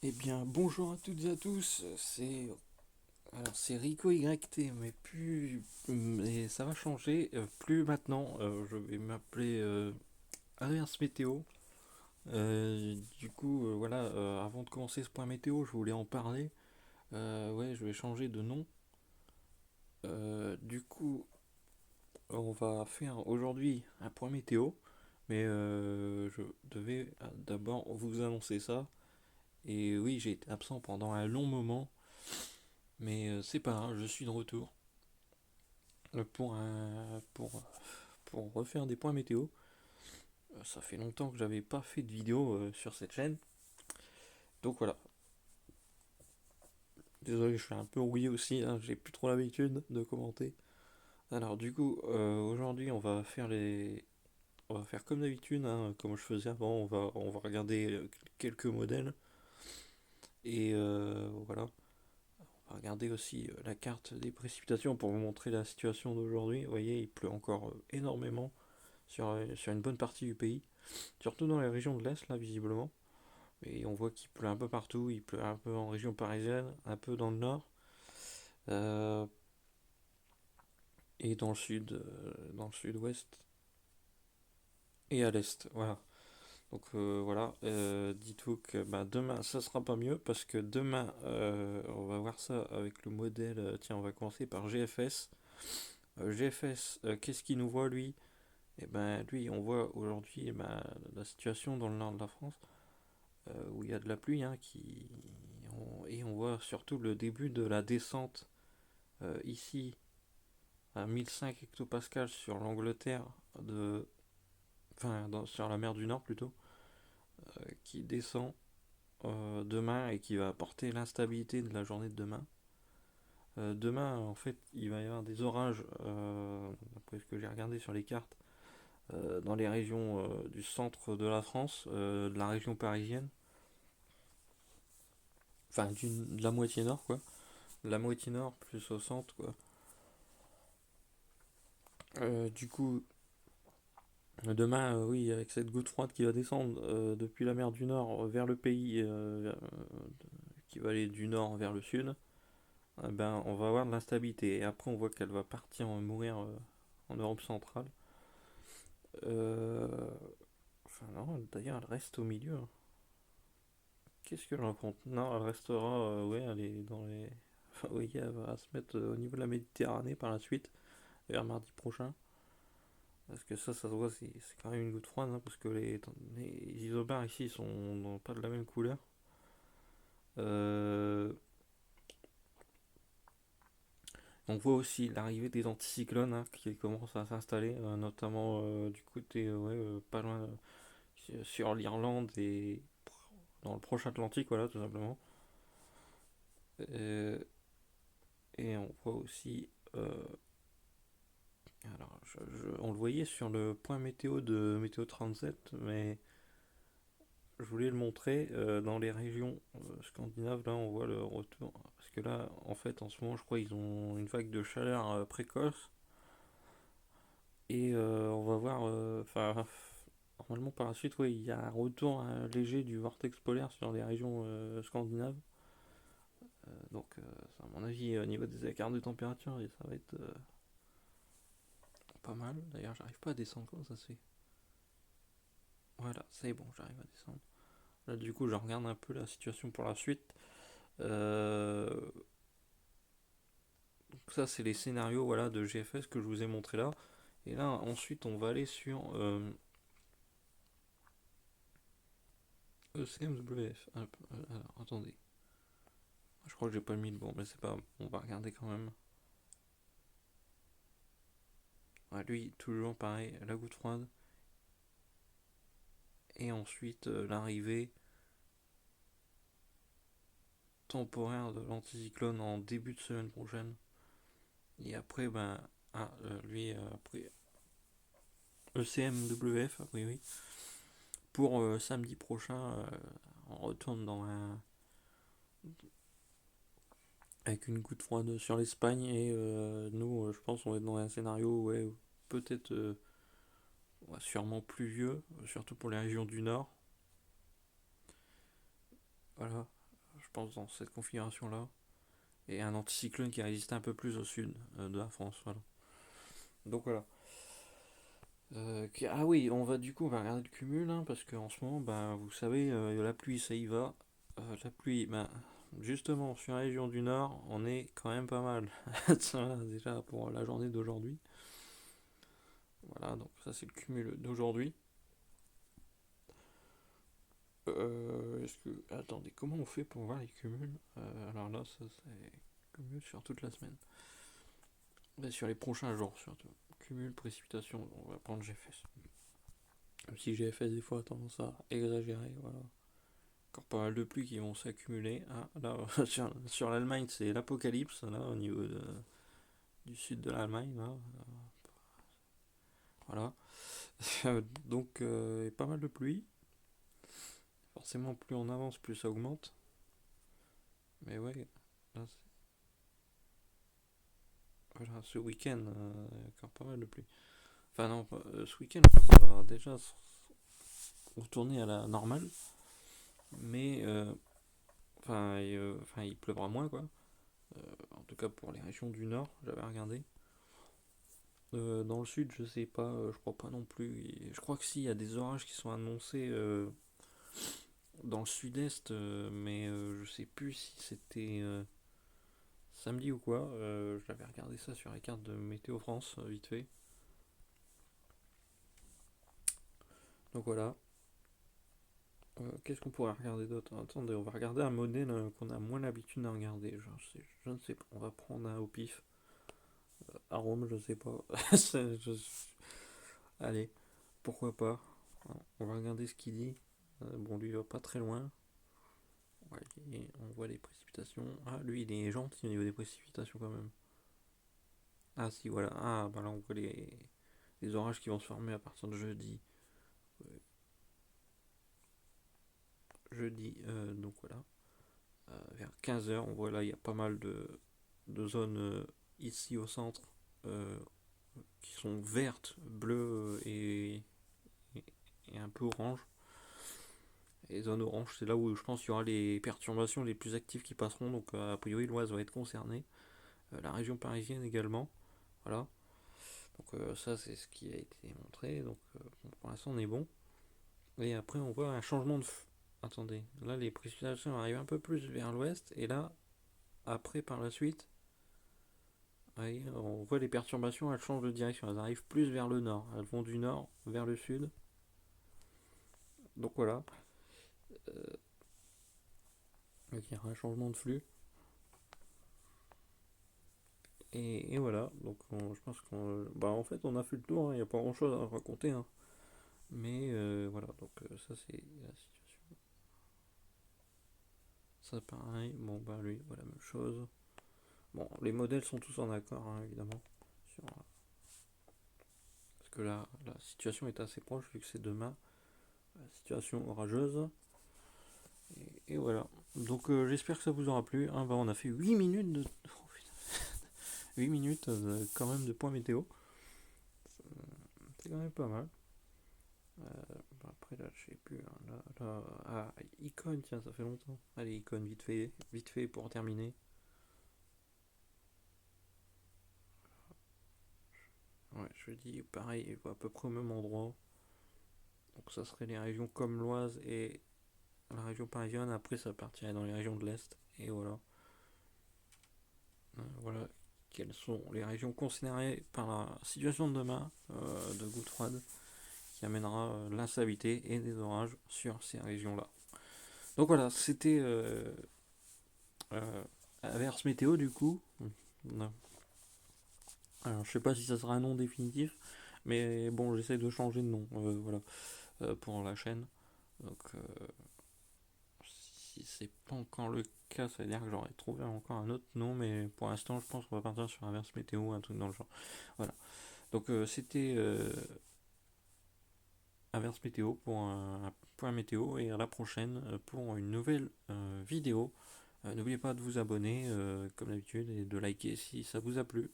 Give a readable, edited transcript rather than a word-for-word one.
Eh bien, bonjour à toutes et à tous, c'est Rico YT, mais plus mais ça va changer, plus maintenant, je vais m'appeler Adrien Météo. Voilà, avant de commencer ce point météo, je voulais en parler. Ouais, je vais changer de nom. Du coup, on va faire aujourd'hui un point météo, mais je devais d'abord vous annoncer ça. Et oui, j'ai été absent pendant un long moment. Mais c'est pas grave, je suis de retour pour refaire des points météo. Ça fait longtemps que j'avais pas fait de vidéo sur cette chaîne. Donc voilà. Désolé, je suis un peu rouillé aussi, hein, j'ai plus trop l'habitude de commenter. Alors du coup, aujourd'hui On va faire comme d'habitude, hein, comme je faisais avant, on va regarder quelques modèles. Et voilà. On va regarder aussi la carte des précipitations pour vous montrer la situation d'aujourd'hui. Vous voyez, il pleut encore énormément sur une bonne partie du pays, surtout dans les régions de l'Est, là, visiblement. Et on voit qu'il pleut un peu partout, il pleut un peu en région parisienne, un peu dans le nord, euh, et dans le sud, dans le sud-ouest, et à l'est, voilà. Donc voilà, dites-vous que bah, demain, ça sera pas mieux, parce que demain, on va voir ça avec le modèle, tiens, on va commencer par GFS. GFS, qu'est-ce qu'il nous voit, lui? Et ben lui, on voit aujourd'hui eh ben, la situation dans le nord de la France, où il y a de la pluie, hein, et on voit surtout le début de la descente ici à 1005 hectopascales sur l'Angleterre, de, sur la mer du Nord plutôt, qui descend demain et qui va apporter l'instabilité de la journée de demain. Demain, en fait, il va y avoir des orages, d'après ce que j'ai regardé sur les cartes, dans les régions du centre de la France, de la région parisienne, de la moitié nord, quoi. De la moitié nord plus au centre, quoi. Du coup, demain, oui, avec cette goutte froide qui va descendre depuis la mer du Nord vers le pays, qui va aller du nord vers le sud, ben, on va avoir de l'instabilité. Et après, on voit qu'elle va partir mourir en Europe centrale. Euh, Enfin, non, d'ailleurs, elle reste au milieu, hein. Qu'est-ce que je raconte? Non, elle restera, ouais, elle est dans les. Enfin, oui, elle va se mettre au niveau de la Méditerranée par la suite, vers mardi prochain. Parce que ça se voit, c'est quand même une goutte froide, hein, parce que les isobars ici sont pas de la même couleur. Euh, on voit aussi l'arrivée des anticyclones, hein, qui commencent à s'installer, notamment du côté, ouais, pas loin, sur l'Irlande et dans le proche Atlantique, voilà, tout simplement. Euh, et on voit aussi, alors, on le voyait sur le point météo de Météo 37, mais je voulais le montrer dans les régions scandinaves. Là, on voit le retour. Parce que là, en fait, en ce moment, je crois qu'ils ont une vague de chaleur précoce. Et on va voir. Normalement, par la suite, oui, il y a un retour léger du vortex polaire sur les régions scandinaves. À mon avis, au niveau des écarts de température, ça va être pas mal. D'ailleurs, j'arrive pas à descendre. Comment ça se fait? Voilà, c'est bon, j'arrive à descendre. Là, du coup, je regarde un peu la situation pour la suite. Euh, Ça, c'est les scénarios, voilà, de GFS que je vous ai montré là. Et là, ensuite, on va aller sur ECMWF. Alors, attendez. Je crois que j'ai pas mis le bon, mais c'est pas. On va regarder quand même. Ouais, lui, toujours pareil, la goutte froide. Et ensuite, l'arrivée temporaire de l'anticyclone en début de semaine prochaine. Et après, ben. Lui, après. ECMWF, oui, oui. Pour samedi prochain, on retourne dans un, avec une goutte froide sur l'Espagne et nous, je pense, on va être dans un scénario, ouais, peut-être ouais, sûrement pluvieux, surtout pour les régions du nord. Voilà. pense, dans cette configuration-là. Et un anticyclone qui résistait un peu plus au sud de la France. Voilà. Donc voilà. Ah oui, on va regarder le cumul, hein, parce qu'en ce moment, bah, vous savez, la pluie, ça y va. La pluie, bah, justement, sur la région du Nord, on est quand même pas mal. Voilà, déjà pour la journée d'aujourd'hui. Voilà, donc ça c'est le cumul d'aujourd'hui. Est-ce que... Attendez, comment on fait pour voir les cumuls? Alors là, ça c'est cumul sur toute la semaine. Mais sur les prochains jours surtout. Cumul, précipitation, on va prendre GFS. Même si GFS des fois a tendance à exagérer, voilà. Encore pas mal de pluies qui vont s'accumuler. Ah, là, sur l'Allemagne, c'est l'apocalypse, là, au niveau du sud de l'Allemagne, là. Voilà. Donc, pas mal de pluie. Forcément, plus on avance, plus ça augmente. Mais ouais, là, voilà, ce week-end, encore pas mal de pluie. Enfin, non, ce week-end, ça va déjà retourner à la normale. Mais, enfin, il pleuvra moins, quoi. En tout cas, pour les régions du nord, j'avais regardé. Dans le sud, je sais pas, je crois pas non plus. Je crois que si, il y a des orages qui sont annoncés dans le sud-est, mais je sais plus si c'était samedi ou quoi. J'avais regardé ça sur les cartes de Météo France, vite fait. Donc voilà. Qu'est-ce qu'on pourrait regarder d'autre? Attendez, on va regarder un modèle qu'on a moins l'habitude de regarder. Je ne sais pas. On va prendre un au pif. Arôme, je sais pas. Allez, pourquoi pas. On va regarder ce qu'il dit. Bon, lui, il va pas très loin. Ouais, et on voit les précipitations. Ah, lui, il est gentil au niveau des précipitations quand même. Ah, si, voilà. Ah, bah là, on voit les orages qui vont se former à partir de jeudi. Jeudi, donc voilà. Vers 15h, on voit là, il y a pas mal de zones ici au centre euh, qui sont vertes, bleues et un peu orange. Et les zones oranges, c'est là où je pense qu'il y aura les perturbations les plus actives qui passeront. Donc, a priori, l'Oise va être concernée. La région parisienne également. Voilà. Donc ça c'est ce qui a été montré. Donc bon, pour l'instant on est bon. Et après on voit un changement de... Attendez, là les précipitations arrivent un peu plus vers l'ouest. Et là, après par la suite, voyez, on voit les perturbations, elles changent de direction. Elles arrivent plus vers le nord. Elles vont du nord vers le sud. Donc voilà. Il y aura un changement de flux. Et voilà. Donc je pense qu'on... Bah en fait on a fait le tour. Il n'y a pas grand chose à raconter, hein. Mais voilà. Donc ça c'est la situation. Ça pareil, bon bah lui, voilà, même chose. Bon, les modèles sont tous en accord, hein, évidemment. Parce que là, la situation est assez proche, vu que c'est demain. La situation orageuse. Et voilà. Donc j'espère que ça vous aura plu. Hein, bah, on a fait 8 minutes de... Oh, 8 minutes quand même de point météo. C'est quand même pas mal. Après là, je sais plus. Hein, ah, icône, tiens, ça fait longtemps. Allez, icône, vite fait pour terminer. Ouais, je dis pareil, à peu près au même endroit. Donc ça serait les régions comme l'Oise et la région parisienne. Après, ça partirait dans les régions de l'Est. Et voilà. Voilà quelles sont les régions considérées par la situation de demain de gouttes froides qui amènera l'instabilité et des orages sur ces régions-là. Donc voilà, c'était Averse météo du coup. Alors je sais pas si ça sera un nom définitif, mais bon, j'essaie de changer de nom, voilà, pour la chaîne. Donc si c'est pas encore le cas, ça veut dire que j'aurais trouvé encore un autre nom, mais pour l'instant, je pense qu'on va partir sur Averse météo, un truc dans le genre. Voilà. Donc c'était Averse météo pour un point météo et à la prochaine pour une nouvelle vidéo. N'oubliez pas de vous abonner comme d'habitude et de liker si ça vous a plu.